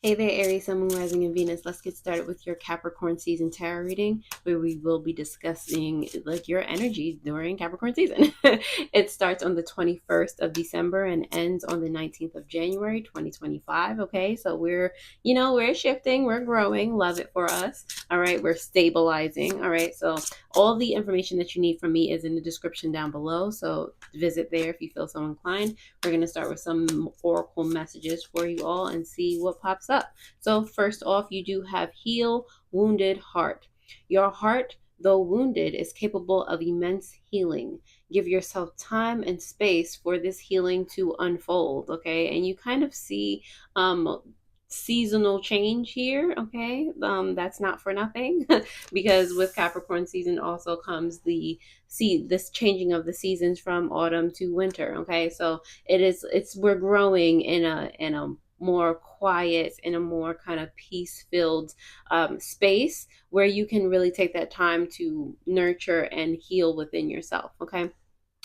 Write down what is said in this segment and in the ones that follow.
Hey there, Aries, Sun, Moon, Rising, and Venus. Let's get started with your Capricorn season tarot reading, where we will be discussing like your energy during Capricorn season. It starts on the 21st of December and ends on the 19th of January, 2025. Okay, so we're shifting, we're growing. Love it for us. All right, we're stabilizing. All right, so all the information that you need from me is in the description down below. So visit there if you feel so inclined. We're going to start with some oracle messages for you all and see what pops up. So first off, you do have heal wounded heart. Your heart, though wounded, is capable of immense healing. Give yourself time and space for this healing to unfold, okay? And you kind of see seasonal change here, okay? That's not for nothing because with Capricorn season also comes this changing of the seasons from autumn to winter, okay? So we're growing in a more quiet, in a more kind of peace filled space where you can really take that time to nurture and heal within yourself, okay?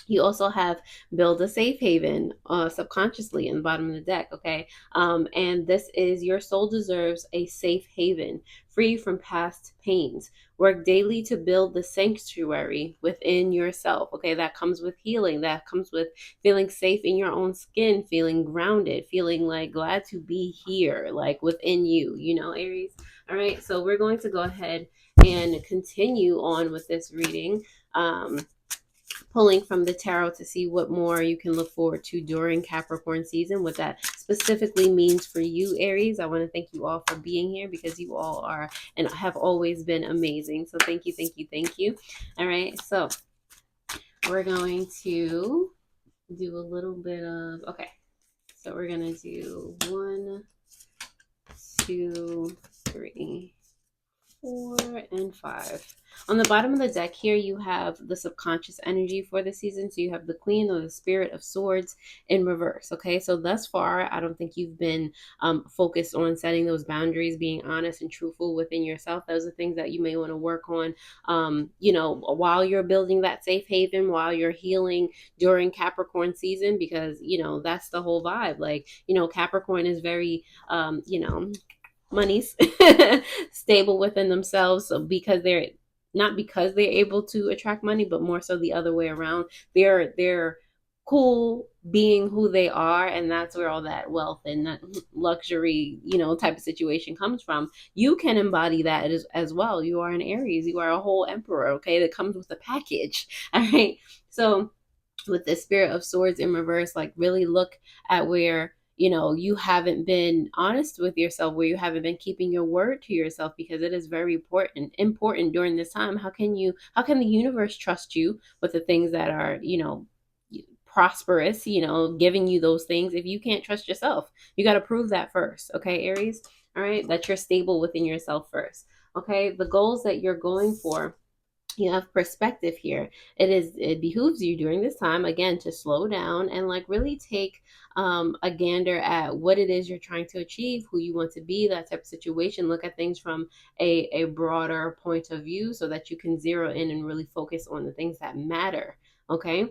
You also have build a safe haven subconsciously in the bottom of the deck, okay? And this is your soul deserves a safe haven, free from past pains. Work daily to build the sanctuary within yourself, okay? That comes with healing. That comes with feeling safe in your own skin, feeling grounded, feeling like glad to be here, like within you, Aries? All right, so we're going to go ahead and continue on with this reading. Pulling from the tarot to see what more you can look forward to during Capricorn season, what that specifically means for you, Aries. I want to thank you all for being here because you all are and have always been amazing. So thank you, thank you, thank you. All right, so we're going to do a little bit of, okay, so we're going to do 1, 2, 3, 4, and 5. On the bottom of the deck here, you have the subconscious energy for the season. So you have the Queen or the Spirit of Swords in reverse. Okay, so thus far, I don't think you've been focused on setting those boundaries, being honest and truthful within yourself. Those are things that you may want to work on, while you're building that safe haven, while you're healing during Capricorn season, because, that's the whole vibe. Like, Capricorn is very, money's stable within themselves. So because they're able to attract money, but more so the other way around. They're cool being who they are, and that's where all that wealth and that luxury, type of situation comes from. You can embody that as well. You are an Aries. You are a whole emperor, okay? That comes with a package. All right. So with the Spirit of Swords in reverse, like really look at where you haven't been honest with yourself, where you haven't been keeping your word to yourself, because it is very important during this time. How can the universe trust you with the things that are prosperous, giving you those things, if you can't trust yourself? You got to prove that first, okay, Aries? All right, that you're stable within yourself first. Okay, the goals that you're going for, you have perspective here. It behooves you during this time, again, to slow down and like really take a gander at what it is you're trying to achieve, who you want to be, that type of situation. Look at things from a broader point of view so that you can zero in and really focus on the things that matter. Okay.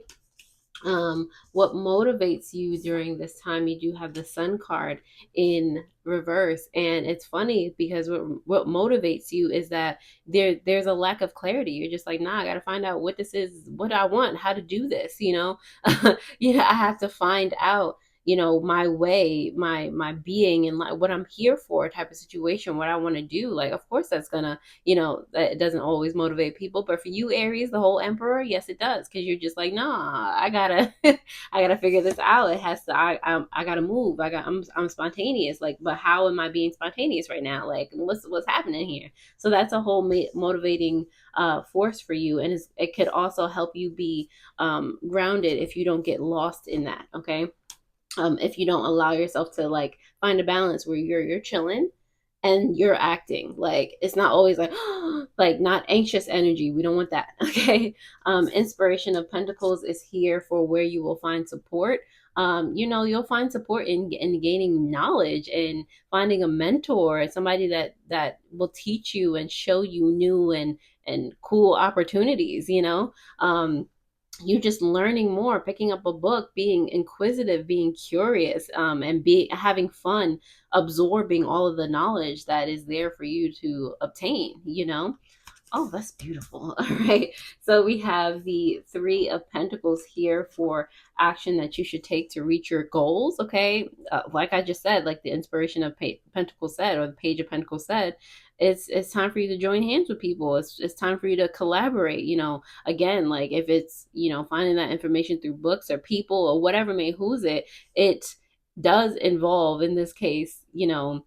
What motivates you during this time, you do have the Sun card in reverse, and it's funny because what motivates you is that there's a lack of clarity. You're just like, nah, I gotta find out what this is, what I want, how to do this. I have to find out, my way, my being, and like what I'm here for, type of situation, what I want to do. Like, of course that's gonna, that it doesn't always motivate people, but for you, Aries, the whole emperor, yes it does, because you're just like, nah, I gotta I gotta figure this out. It has to, I gotta move. I'm spontaneous, like, but how am I being spontaneous right now? Like, what's happening here? So that's a whole motivating force for you, and it could also help you be grounded if you don't get lost in that. Okay. If you don't allow yourself to like find a balance where you're chilling and you're acting, like it's not always like like not anxious energy. We don't want that. Okay. Inspiration of Pentacles is here for where you will find support. You'll find support in gaining knowledge and finding a mentor, somebody that will teach you and show you new and cool opportunities. you just learning more, picking up a book, being inquisitive, being curious, and be having fun, absorbing all of the knowledge that is there for you to obtain, you know. Oh, that's beautiful. All right. So we have the Three of Pentacles here for action that you should take to reach your goals. Okay. Like I just said, like the inspiration of Pentacles said, or the Page of Pentacles said, it's time for you to join hands with people. It's time for you to collaborate. You know, again, like if it's, you know, finding that information through books or people or whatever may who's it, it does involve in this case, you know,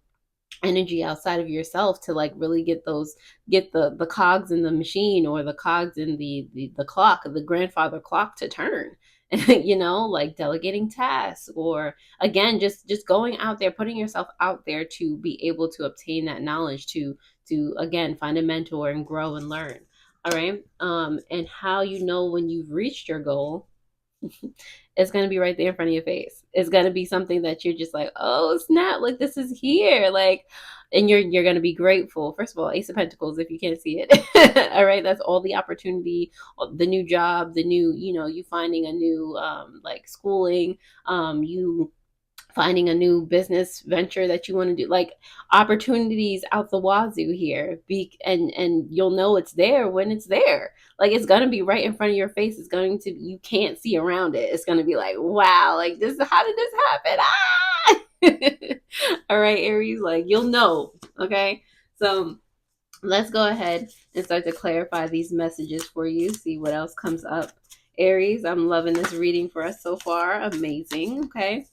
energy outside of yourself to like really get the cogs in the machine, or the cogs in the clock, the grandfather clock, to turn. You know, like delegating tasks, or again just going out there, putting yourself out there to be able to obtain that knowledge, to again find a mentor and grow and learn. All right. And how you know when you've reached your goal, it's going to be right there in front of your face. It's going to be something that you're just like, oh snap, like this is here, like, and you're going to be grateful. First of all, Ace of Pentacles, if you can't see it. All right, that's all the opportunity, the new job, the new, you know, you finding a new like schooling, you finding a new business venture that you want to do, like opportunities out the wazoo here. And you'll know it's there when it's there. Like it's gonna be right in front of your face. It's going to, you can't see around it. It's gonna be like, wow, like this, how did this happen? All right, Aries, like you'll know. Okay, so let's go ahead and start to clarify these messages for you, see what else comes up. Aries, I'm loving this reading for us so far. Amazing. Okay,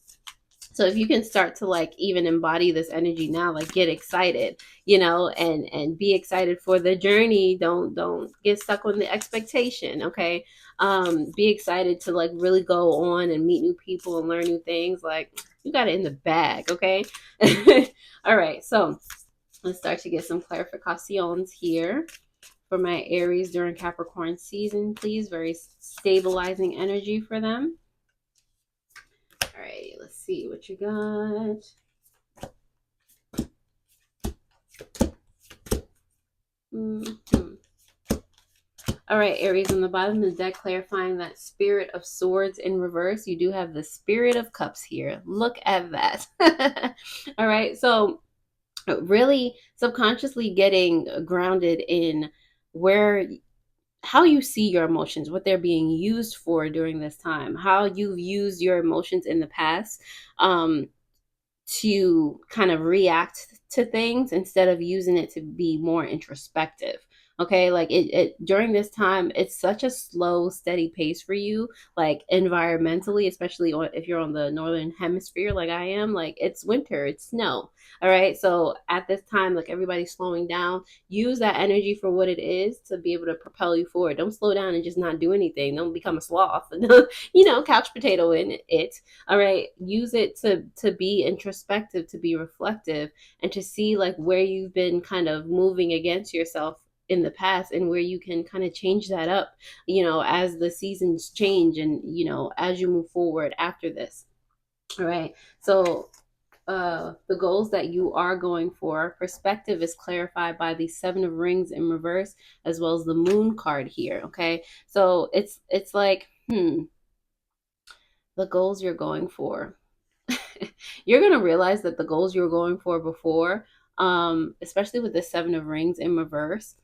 so if you can start to like even embody this energy now, like get excited, you know, and be excited for the journey. Don't get stuck on the expectation. Okay. Be excited to like really go on and meet new people and learn new things. Like you got it in the bag. Okay. All right. So let's start to get some clarifications here for my Aries during Capricorn season, please. Very stabilizing energy for them. All right, let's see what you got. Mm-hmm. All right, Aries, on the bottom of the deck, clarifying that Spirit of Swords in reverse. You do have the Spirit of Cups here. Look at that. All right, so really subconsciously getting grounded in where, how you see your emotions, what they're being used for during this time, how you've used your emotions in the past, to kind of react to things instead of using it to be more introspective. Okay, like it during this time, it's such a slow, steady pace for you, like environmentally, especially if you're on the northern hemisphere like I am. Like it's winter, it's snow. All right, so at this time, like everybody's slowing down. Use that energy for what it is to be able to propel you forward. Don't slow down and just not do anything. Don't become a sloth. You know, couch potato in it. All right, use it to be introspective, to be reflective, and to see like where you've been kind of moving against yourself in the past, and where you can kind of change that up, you know, as the seasons change, and you know, as you move forward after this. All right, so the goals that you are going for, perspective is clarified by the Seven of Rings in reverse, as well as the Moon card here. Okay, so it's like the goals you're going for, you're going to realize that the goals you were going for before, especially with the Seven of Rings in reverse,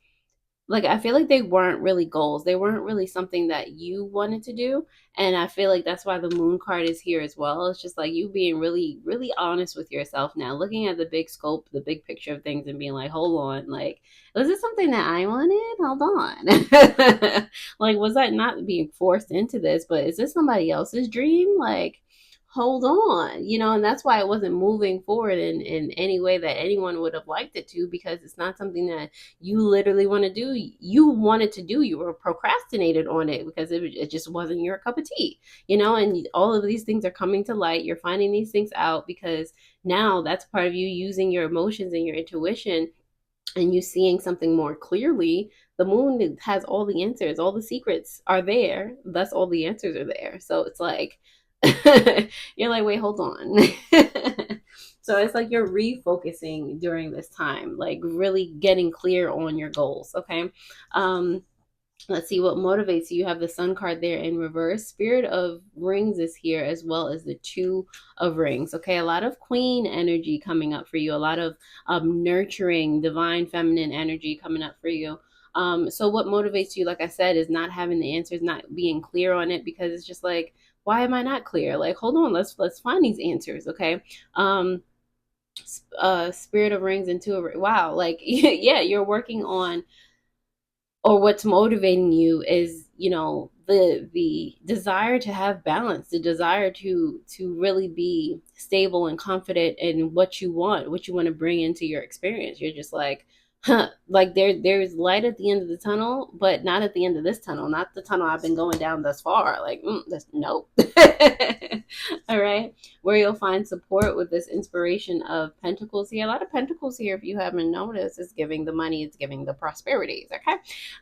like I feel like they weren't really goals. They weren't really something that you wanted to do. And I feel like that's why the Moon card is here as well. It's just like you being really, really honest with yourself now, looking at the big scope, the big picture of things, and being like, hold on, like, was this something that I wanted? Hold on. Like, was I not being forced into this, but is this somebody else's dream? Like, hold on, you know. And that's why it wasn't moving forward in any way that anyone would have liked it to, because it's not something that you literally want to do. You wanted to do, you were procrastinated on it because it just wasn't your cup of tea, you know. And all of these things are coming to light. You're finding these things out because now that's part of you using your emotions and your intuition, and you seeing something more clearly. The moon has all the answers, all the secrets are there, thus all the answers are there. So it's like you're like, wait, hold on. So it's like you're refocusing during this time, like really getting clear on your goals. Okay. Let's see what motivates you. You have the Sun card there in reverse. Spirit of Rings is here, as well as the Two of Rings. Okay, a lot of Queen energy coming up for you. A lot of nurturing, divine feminine energy coming up for you. So what motivates you, like I said, is not having the answers, not being clear on it, because it's just like, why am I not clear? Like, hold on, let's find these answers. Okay. Spirit of Rings and Two of Rings. Wow, like yeah, you're working on, or what's motivating you is, the desire to have balance, the desire to really be stable and confident in what you want to bring into your experience. You're just like, huh, like there's light at the end of the tunnel, but not at the end of this tunnel, not the tunnel I've been going down thus far. Like, that's nope. All right, where you'll find support with this inspiration of pentacles here. A lot of pentacles here, if you haven't noticed, is giving the money, it's giving the prosperities. Okay.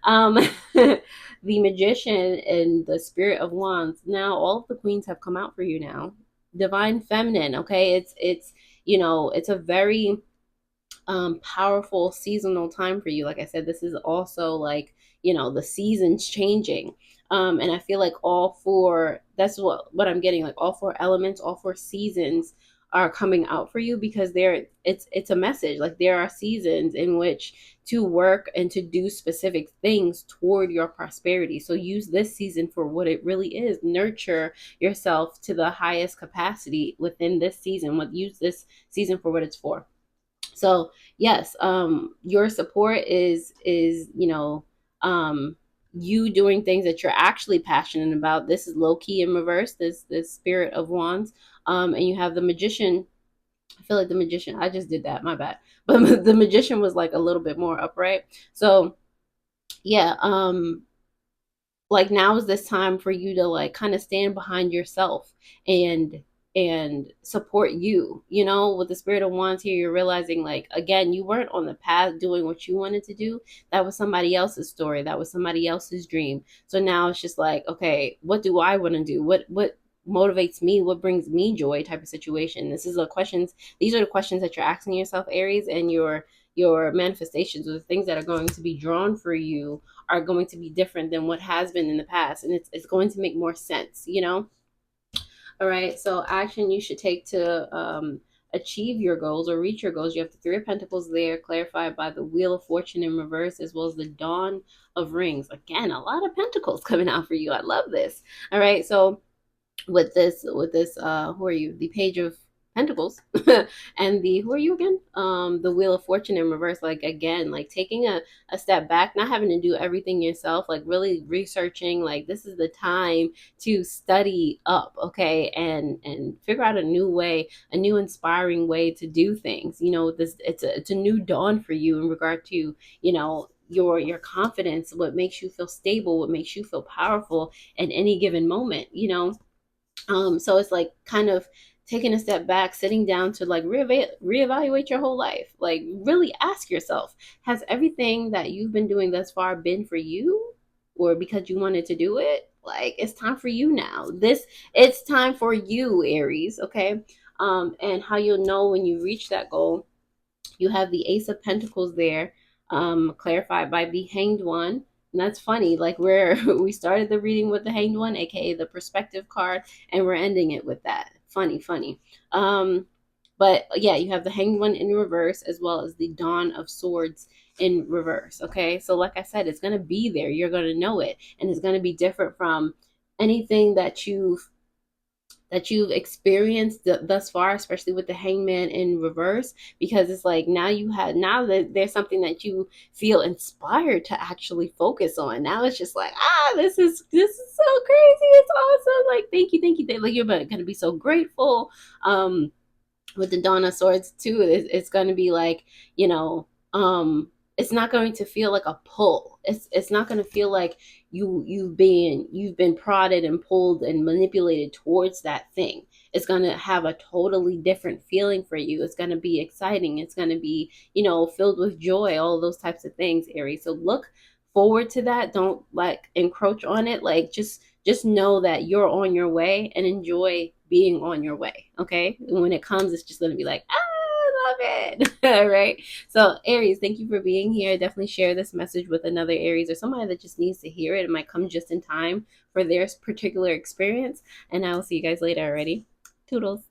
um the Magician and the Spirit of Wands. Now all of the queens have come out for you now. Divine feminine. Okay, it's it's a very powerful seasonal time for you. Like I said, this is also like, the seasons changing. And I feel like all four, that's what I'm getting, like all four elements, all four seasons are coming out for you, because it's a message. Like, there are seasons in which to work and to do specific things toward your prosperity. So use this season for what it really is. Nurture yourself to the highest capacity within this season. Use this season for what it's for. So yes, your support is you doing things that you're actually passionate about. This is low key in reverse, this Spirit of Wands. And you have the Magician. I feel like the Magician, I just did that, my bad, but the Magician was like a little bit more upright. So yeah, like, now is this time for you to like kind of stand behind yourself and support you. With the Spirit of Wands here, you're realizing, like, again, you weren't on the path doing what you wanted to do. That was somebody else's story, that was somebody else's dream. So now it's just like, okay, what do I want to do? What motivates me? What brings me joy? Type of situation. These are the questions that you're asking yourself, Aries. And your manifestations, or the things that are going to be drawn for you, are going to be different than what has been in the past, and it's going to make more sense. All right, so action you should take to achieve your goals or reach your goals. You have the Three of Pentacles there, clarified by the Wheel of Fortune in reverse, as well as the Dawn of Rings. Again, a lot of pentacles coming out for you. I love this. All right, so with this who are you, the Page of Pentacles and the who are you again, the Wheel of Fortune in reverse. Like, again, like taking a step back, not having to do everything yourself, like really researching. Like, this is the time to study up, okay, and figure out a new way, a new inspiring way to do things. This, it's a new dawn for you in regard to your confidence, what makes you feel stable, what makes you feel powerful at any given moment. So it's like kind of taking a step back, sitting down to like reevaluate your whole life. Like, really ask yourself, has everything that you've been doing thus far been for you, or because you wanted to do it? Like, it's time for you now. It's time for you, Aries. Okay. And how you'll know when you reach that goal, you have the Ace of Pentacles there, clarified by the Hanged One. And that's funny. Like, we started the reading with the Hanged One, aka the perspective card, and we're ending it with that. Funny, funny. But yeah, you have the Hanged One in reverse, as well as the Dawn of Swords in reverse. Okay, so like I said, it's gonna be there. You're gonna know it, and it's gonna be different from anything that you've experienced thus far, especially with the Hangman in reverse, because it's like, now that there's something that you feel inspired to actually focus on. Now it's just like, this is so crazy, it's awesome, like, thank you, like, you're gonna be so grateful. With the Dawn of Swords too, it's going to be like, it's not going to feel like a pull. It's not going to feel like you've been prodded and pulled and manipulated towards that thing. It's going to have a totally different feeling for you. It's going to be exciting. It's going to be, filled with joy, all those types of things, Aries. So look forward to that. Don't like encroach on it. Like, just know that you're on your way, and enjoy being on your way. Okay. And when it comes, it's just going to be like, I love it. All right. So, Aries, thank you for being here. Definitely share this message with another Aries or somebody that just needs to hear it. It might come just in time for their particular experience. And I will see you guys later already. Toodles.